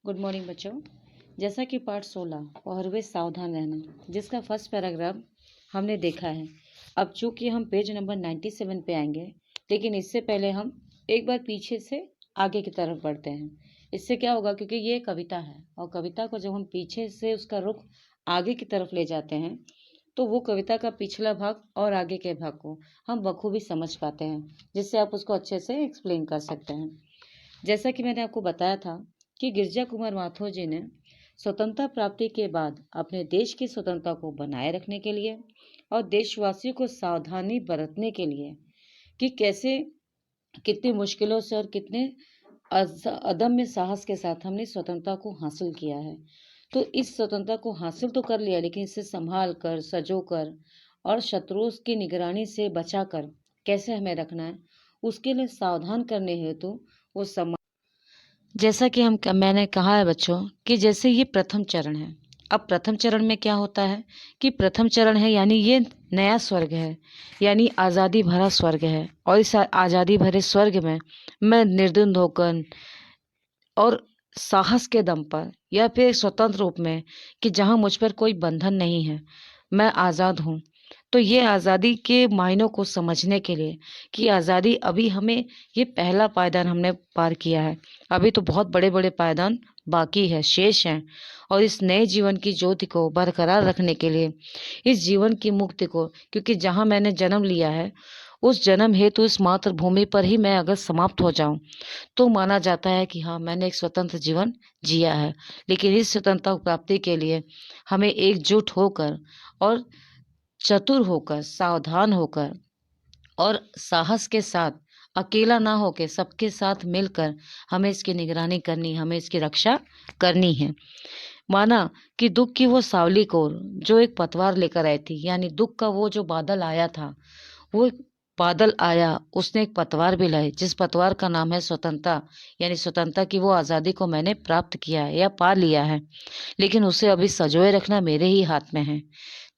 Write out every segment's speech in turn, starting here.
Good morning बच्चों। जैसा कि पाठ 16 पहरुए सावधान रहना, जिसका फर्स्ट पैराग्राफ हमने देखा है। अब चूंकि हम पेज नंबर 97 पे आएंगे, लेकिन इससे पहले हम एक बार पीछे से आगे की तरफ बढ़ते हैं। इससे क्या होगा, क्योंकि ये कविता है और कविता को जब हम पीछे से उसका रुख आगे की तरफ ले जाते हैं तो वो कविता का पिछला भाग और आगे के भाग को हम बखूबी समझ पाते हैं, जिससे आप उसको अच्छे से एक्सप्लेन कर सकते हैं। जैसा कि मैंने आपको बताया था कि गिरजा कुमार माथुर जी ने स्वतंत्रता प्राप्ति के बाद अपने देश की स्वतंत्रता को बनाए रखने के लिए और देशवासियों को सावधानी बरतने के लिए कि कैसे कितनी मुश्किलों से और कितने अदम्य साहस के साथ हमने स्वतंत्रता को हासिल किया है। तो इस स्वतंत्रता को हासिल तो कर लिया, लेकिन इसे संभाल कर, सजो कर और शत्रुओं की निगरानी से बचा कर कैसे हमें रखना है, उसके लिए सावधान करने हेतु वो जैसा कि मैंने कहा है बच्चों कि जैसे ये प्रथम चरण है। अब प्रथम चरण में क्या होता है कि प्रथम चरण है यानी ये नया स्वर्ग है, यानी आज़ादी भरा स्वर्ग है। और इस आज़ादी भरे स्वर्ग में मैं निर्द्वंद होकर और साहस के दम पर या फिर स्वतंत्र रूप में कि जहाँ मुझ पर कोई बंधन नहीं है, मैं आज़ाद हूँ। तो ये आज़ादी के मायनों को समझने के लिए कि आज़ादी अभी हमें ये पहला पायदान हमने पार किया है, अभी तो बहुत बड़े बड़े पायदान बाकी है, शेष हैं। और इस नए जीवन की ज्योति को बरकरार रखने के लिए इस जीवन की मुक्ति को, क्योंकि जहाँ मैंने जन्म लिया है उस जन्म हेतु इस मातृभूमि पर ही मैं अगर समाप्त हो जाऊं तो माना जाता है कि हाँ, मैंने एक स्वतंत्र जीवन जिया है। लेकिन इस स्वतंत्रता प्राप्ति के लिए हमें एकजुट होकर और चतुर होकर, सावधान होकर और साहस के साथ, अकेला ना होकर सबके साथ मिलकर हमें इसकी निगरानी करनी, हमें इसकी रक्षा करनी है। माना कि दुख की वो सावली को जो एक पतवार लेकर आई थी, यानी दुख का वो जो बादल आया था, वो एक बादल आया, उसने एक पतवार भी लाई, जिस पतवार का नाम है स्वतंत्रता। यानी स्वतंत्रता की वो आज़ादी को मैंने प्राप्त किया है या पा लिया है, लेकिन उसे अभी संजोए रखना मेरे ही हाथ में है।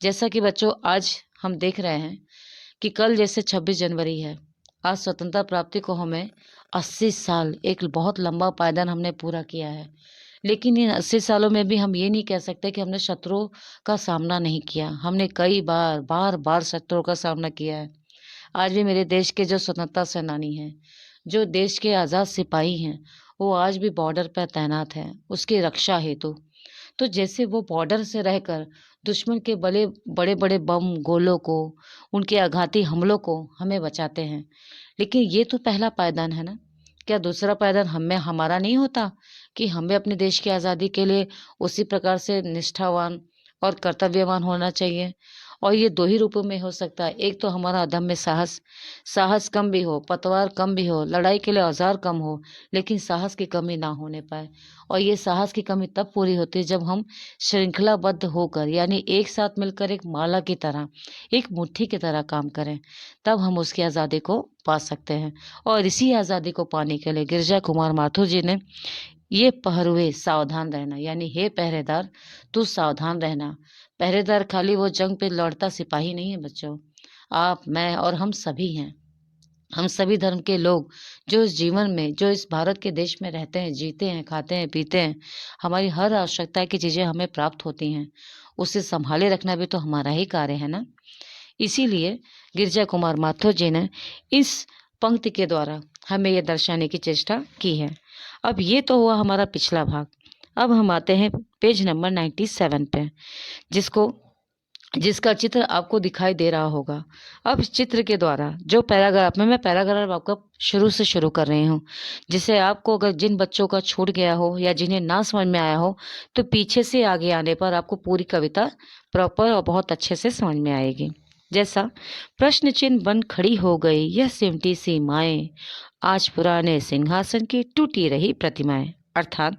जैसा कि बच्चों आज हम देख रहे हैं कि कल जैसे 26 जनवरी है, आज स्वतंत्रता प्राप्ति को हमें 80 साल, एक बहुत लंबा पायदान हमने पूरा किया है। लेकिन इन 80 सालों में भी हम ये नहीं कह सकते कि हमने शत्रुओं का सामना नहीं किया। हमने कई बार बार बार शत्रुओं का सामना किया है। आज भी मेरे देश के जो स्वतंत्रता सेनानी हैं, जो देश के आज़ाद सिपाही हैं, वो आज भी बॉर्डर पर तैनात हैं उसकी रक्षा हेतु। तो जैसे वो बॉर्डर से रहकर दुश्मन के बड़े बड़े बम गोलों को, उनके आघाती हमलों को हमें बचाते हैं। लेकिन ये तो पहला पायदान है ना, क्या दूसरा पायदान हमें हमारा नहीं होता कि हमें अपने देश की आज़ादी के लिए उसी प्रकार से निष्ठावान और कर्तव्यवान होना चाहिए। और ये दो ही रूपों में हो सकता है, एक तो हमारा अदम्य साहस, साहस कम भी हो, पतवार कम भी हो, लड़ाई के लिए औजार कम हो, लेकिन साहस की कमी ना होने पाए। और ये साहस की कमी तब पूरी होती है जब हम श्रृंखलाबद्ध होकर, यानी एक साथ मिलकर एक माला की तरह, एक मुट्ठी की तरह काम करें, तब हम उसकी आज़ादी को पा सकते हैं। और इसी आज़ादी को पाने के लिए गिरजा कुमार माथुर जी ने ये पहरुए सावधान रहना, यानी हे पहरेदार तू सावधान रहना। पहरेदार खाली वो जंग पे लौटता सिपाही नहीं है बच्चों, आप, मैं और हम सभी हैं। हम सभी धर्म के लोग जो इस जीवन में, जो इस भारत के देश में रहते हैं, जीते हैं, खाते हैं, पीते हैं, हमारी हर आवश्यकता की चीज़ें हमें प्राप्त होती हैं, उसे संभाले रखना भी तो हमारा ही कार्य है ना। इसीलिए गिरजा कुमार माथुर जी ने इस पंक्ति के द्वारा हमें यह दर्शाने की चेष्टा की है। अब ये तो हुआ हमारा पिछला भाग। अब हम आते हैं पेज नंबर 97 पे, जिसका चित्र आपको दिखाई दे रहा होगा। अब इस चित्र के द्वारा जो पैराग्राफ में, मैं पैराग्राफ आपका शुरू से शुरू कर रही हूँ, जिसे आपको, अगर जिन बच्चों का छूट गया हो या जिन्हें ना समझ में आया हो, तो पीछे से आगे आने पर आपको पूरी कविता प्रॉपर और बहुत अच्छे से समझ में आएगी। जैसा प्रश्न चिन्ह बन खड़ी हो गई यह सिमटी सी माएँ, आज पुराने सिंहासन की टूटी रही प्रतिमाएं। अर्थात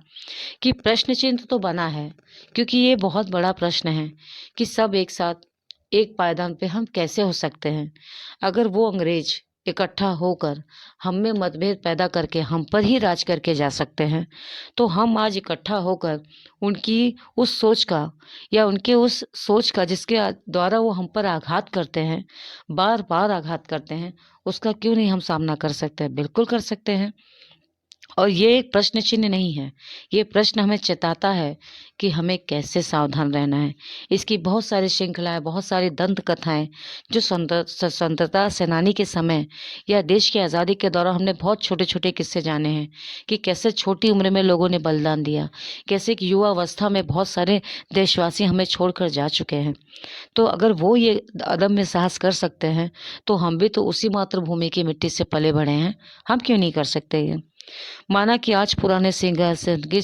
कि प्रश्न चिन्ह तो बना है, क्योंकि ये बहुत बड़ा प्रश्न है कि सब एक साथ एक पायदान पे हम कैसे हो सकते हैं। अगर वो अंग्रेज इकट्ठा होकर हम में मतभेद पैदा करके हम पर ही राज करके जा सकते हैं, तो हम आज इकट्ठा होकर उनकी उस सोच का, या उनके उस सोच का जिसके द्वारा वो हम पर आघात करते हैं, बार बार आघात करते हैं, उसका क्यों नहीं हम सामना कर सकते हैं? बिल्कुल कर सकते हैं। और ये एक प्रश्न चिन्ह नहीं है, ये प्रश्न हमें चेताता है कि हमें कैसे सावधान रहना है। इसकी बहुत सारी श्रृंखलाएँ, बहुत सारी दंत कथाएँ जो स्वतंत्रता सेनानी के समय या देश की आज़ादी के दौरान हमने बहुत छोटे-छोटे किस्से जाने हैं कि कैसे छोटी उम्र में लोगों ने बलिदान दिया, कैसे एक युवा अवस्था में बहुत सारे देशवासी हमें छोड़कर जा चुके हैं। तो अगर वो ये अदम्य साहस कर सकते हैं, तो हम भी तो उसी मातृभूमि की मिट्टी से पले बढ़े हैं, हम क्यों नहीं कर सकते ये? माना कि आज पुराने सिंहासन की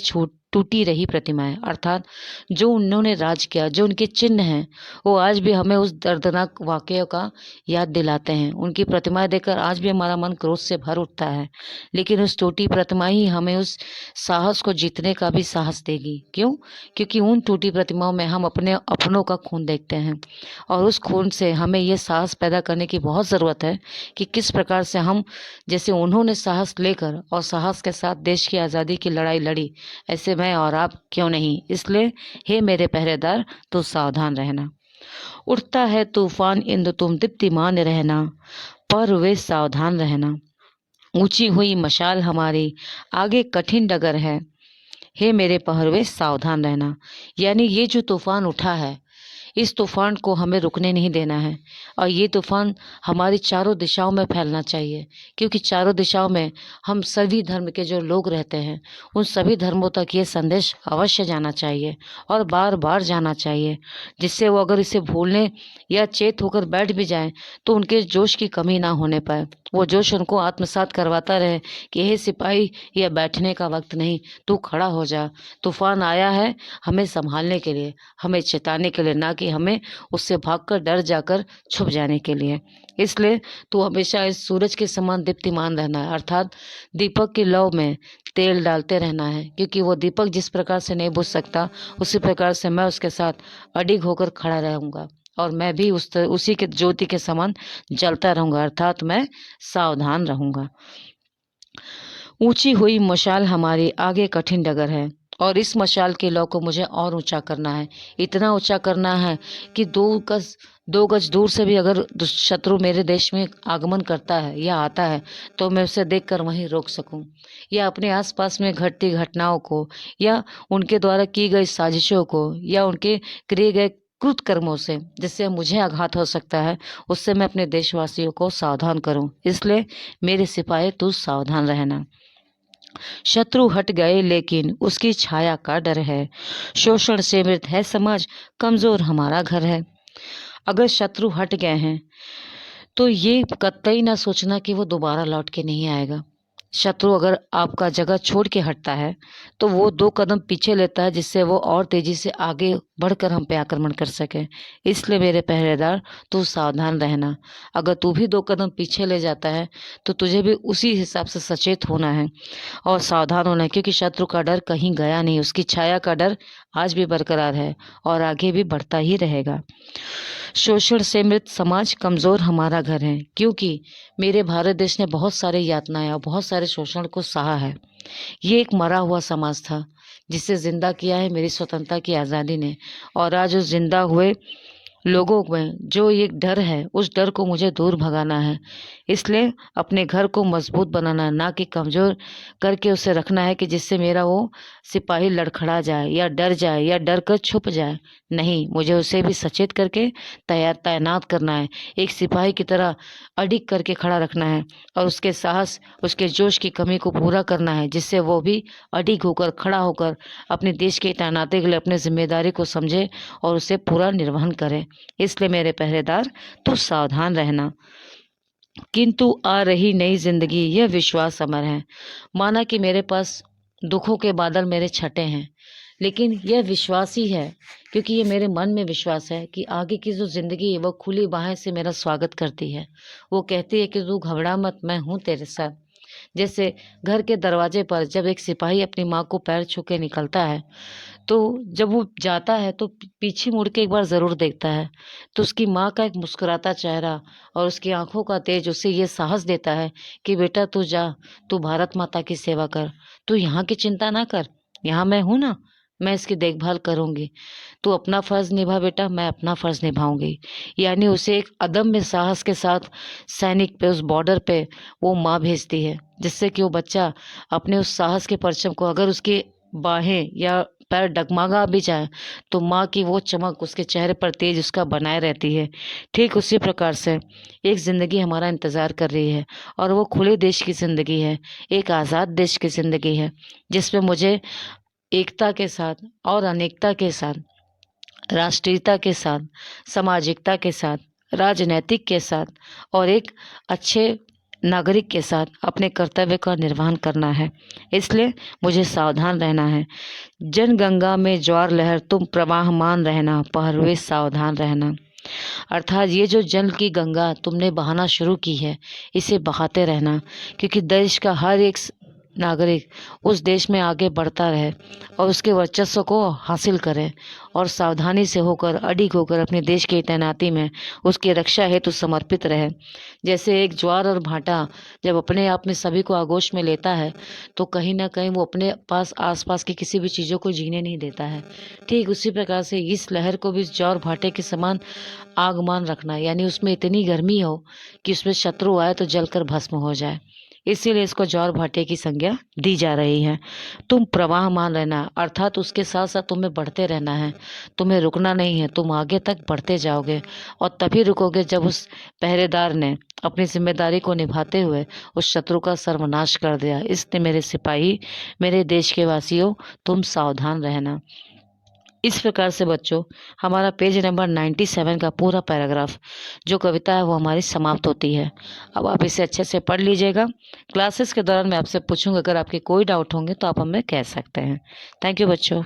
टूटी रही प्रतिमाएं, अर्थात जो उन्होंने राज किया, जो उनके चिन्ह हैं, वो आज भी हमें उस दर्दनाक वाकये का याद दिलाते हैं। उनकी प्रतिमाएं देखकर आज भी हमारा मन क्रोध से भर उठता है, लेकिन उस टूटी प्रतिमा ही हमें उस साहस को जीतने का भी साहस देगी। क्यों? क्योंकि उन टूटी प्रतिमाओं में हम अपने अपनों का खून देखते हैं, और उस खून से हमें ये साहस पैदा करने की बहुत ज़रूरत है कि किस प्रकार से हम, जैसे उन्होंने साहस लेकर और साहस के साथ देश की आज़ादी की लड़ाई लड़ी, ऐसे मैं और आप क्यों नहीं। इसलिए हे मेरे पहरेदार, तू सावधान रहना। उठता है तूफान इंद्र तुम दीप्तिमान रहना, पर वे सावधान रहना। ऊंची हुई मशाल हमारी, आगे कठिन डगर है, हे मेरे पहरवे सावधान रहना। यानी ये जो तूफान उठा है, इस तूफान को हमें रुकने नहीं देना है, और ये तूफान हमारी चारों दिशाओं में फैलना चाहिए, क्योंकि चारों दिशाओं में हम सभी धर्म के जो लोग रहते हैं, उन सभी धर्मों तक ये संदेश अवश्य जाना चाहिए और बार बार जाना चाहिए, जिससे वो अगर इसे भूलने या चेत होकर बैठ भी जाएं तो उनके जोश की कमी ना होने पाए। वो जोश उनको आत्मसात करवाता रहे कि हे सिपाही, यह बैठने का वक्त नहीं, तू खड़ा हो जा। तूफान आया है हमें संभालने के लिए, हमें चेताने के लिए, ना कि हमें उससे भागकर डर जाकर छुप जाने के लिए। इसलिए तू हमेशा इस सूरज के समान दीप्तिमान रहना है, अर्थात दीपक की लौ में तेल डालते रहना है, क्योंकि वो दीपक जिस प्रकार से नहीं बुझ सकता, उसी प्रकार से मैं उसके साथ अडिग होकर खड़ा रहूंगा, और मैं भी उसी के ज्योति के समान जलता रहूंगा, अर्थात मैं सावधान रहूंगा। ऊंची हुई मशाल हमारी, आगे कठिन डगर है, और इस मशाल के लौ को मुझे और ऊंचा करना है, इतना ऊंचा करना है कि 2 गज दूर से भी अगर शत्रु मेरे देश में आगमन करता है या आता है, तो मैं उसे देखकर वहीं रोक सकूं, या अपने आसपास में घटती घटनाओं को, या उनके द्वारा की गई साजिशों को, या उनके किए गए कृत कर्मों से जिससे मुझे आघात हो सकता है, उससे मैं अपने देशवासियों को सावधान करूं। इसलिए मेरे सिपाही, तू सावधान रहना। शत्रु हट गए लेकिन उसकी छाया का डर है, शोषण से मृत है समाज, कमजोर हमारा घर है। अगर शत्रु हट गए हैं तो ये कतई ना सोचना कि वो दोबारा लौट के नहीं आएगा। शत्रु अगर आपका जगह छोड़ के हटता है तो वो 2 कदम पीछे लेता है, जिससे वो और तेजी से आगे बढ़कर हम पे आक्रमण कर सके। इसलिए मेरे पहरेदार, तू सावधान रहना। अगर तू भी 2 कदम पीछे ले जाता है तो तुझे भी उसी हिसाब से सचेत होना है और सावधान होना है, क्योंकि शत्रु का डर कहीं गया नहीं, उसकी छाया का डर आज भी बरकरार है और आगे भी बढ़ता ही रहेगा। शोषण से मृत समाज, कमजोर हमारा घर है, क्योंकि मेरे भारत देश ने बहुत सारे यातनाएं और बहुत सारे शोषण को सहा है। ये एक मरा हुआ समाज था जिसे जिंदा किया है मेरी स्वतंत्रता की आज़ादी ने, और आज उस जिंदा हुए लोगों में जो एक डर है, उस डर को मुझे दूर भगाना है। इसलिए अपने घर को मजबूत बनाना है, ना कि कमज़ोर करके उसे रखना है कि जिससे मेरा वो सिपाही लड़खड़ा जाए या डर जाए या डर कर छुप जाए। नहीं, मुझे उसे भी सचेत करके तैनात करना है, एक सिपाही की तरह अडिग करके खड़ा रखना है, और उसके साहस, उसके जोश की कमी को पूरा करना है, जिससे वो भी अडिग होकर, खड़ा होकर अपने देश की तैनाती के लिए अपनी जिम्मेदारी को समझे और उसे पूरा निर्वहन करे। इसलिए मेरे पहरेदार, तू सावधान रहना। किंतु आ रही नई जिंदगी, यह विश्वास अमर है। माना कि मेरे पास दुखों के बादल मेरे छटे हैं, लेकिन यह विश्वास ही है, क्योंकि ये मेरे मन में विश्वास है कि आगे की जो जिंदगी है वो खुली बाहें से मेरा स्वागत करती है। वो कहती है कि तू घबरा मत, मैं हूँ तेरे साथ। जैसे घर के दरवाजे पर जब एक सिपाही अपनी माँ को पैर छू के निकलता है, तो जब वो जाता है तो पीछे मुड़ के एक बार ज़रूर देखता है, तो उसकी माँ का एक मुस्कुराता चेहरा और उसकी आंखों का तेज उसे ये साहस देता है कि बेटा तू जा, तू भारत माता की सेवा कर, तू यहाँ की चिंता ना कर, यहाँ मैं हूँ ना, मैं इसकी देखभाल करूँगी। तू अपना फ़र्ज़ निभा बेटा, मैं अपना फ़र्ज़ निभाऊँगी। यानी उसे एक अदम्य साहस के साथ सैनिक पे, उस बॉर्डर पे वो माँ भेजती है, जिससे कि वो बच्चा अपने उस साहस के परचम को, अगर उसकी बाहें या पैर डगमगा भी जाए तो माँ की वो चमक उसके चेहरे पर तेज उसका बनाए रहती है। ठीक उसी प्रकार से एक ज़िंदगी हमारा इंतज़ार कर रही है, और वो खुले देश की ज़िंदगी है, एक आज़ाद देश की ज़िंदगी है, जिसमें मुझे एकता के साथ और अनेकता के साथ, राष्ट्रीयता के साथ, सामाजिकता के साथ, राजनैतिक के साथ और एक अच्छे नागरिक के साथ अपने कर्तव्य का निर्वहन करना है। इसलिए मुझे सावधान रहना है। जनगंगा में ज्वार लहर, तुम प्रवाहमान रहना, पहरवे सावधान रहना। अर्थात ये जो जल की गंगा तुमने बहाना शुरू की है, इसे बहाते रहना, क्योंकि देश का हर एक नागरिक उस देश में आगे बढ़ता रहे और उसके वर्चस्व को हासिल करे, और सावधानी से होकर, अडिग होकर अपने देश की तैनाती में उसकी रक्षा हेतु समर्पित रहे। जैसे एक ज्वार और भाटा जब अपने आप में सभी को आगोश में लेता है, तो कहीं ना कहीं वो अपने पास आसपास की किसी भी चीज़ों को जीने नहीं देता है। ठीक उसी प्रकार से इस लहर को भी इस ज्वार भाटे के समान आगमान रखना, यानी उसमें इतनी गर्मी हो कि उसमें शत्रु आए तो जलकर भस्म हो जाए। इसीलिए इसको ज्वार भाटे की संज्ञा दी जा रही है। तुम प्रवाहमान रहना, अर्थात उसके साथ साथ तुम्हें बढ़ते रहना है, तुम्हें रुकना नहीं है, तुम आगे तक बढ़ते जाओगे, और तभी रुकोगे जब उस पहरेदार ने अपनी जिम्मेदारी को निभाते हुए उस शत्रु का सर्वनाश कर दिया। इसलिए मेरे सिपाही, मेरे देश के वासियों, तुम सावधान रहना। इस प्रकार से बच्चों, हमारा पेज नंबर 97 का पूरा पैराग्राफ जो कविता है वो हमारी समाप्त होती है। अब आप इसे अच्छे से पढ़ लीजिएगा। क्लासेस के दौरान मैं आपसे पूछूंगा, अगर आपके कोई डाउट होंगे तो आप हमें कह सकते हैं। थैंक यू बच्चों।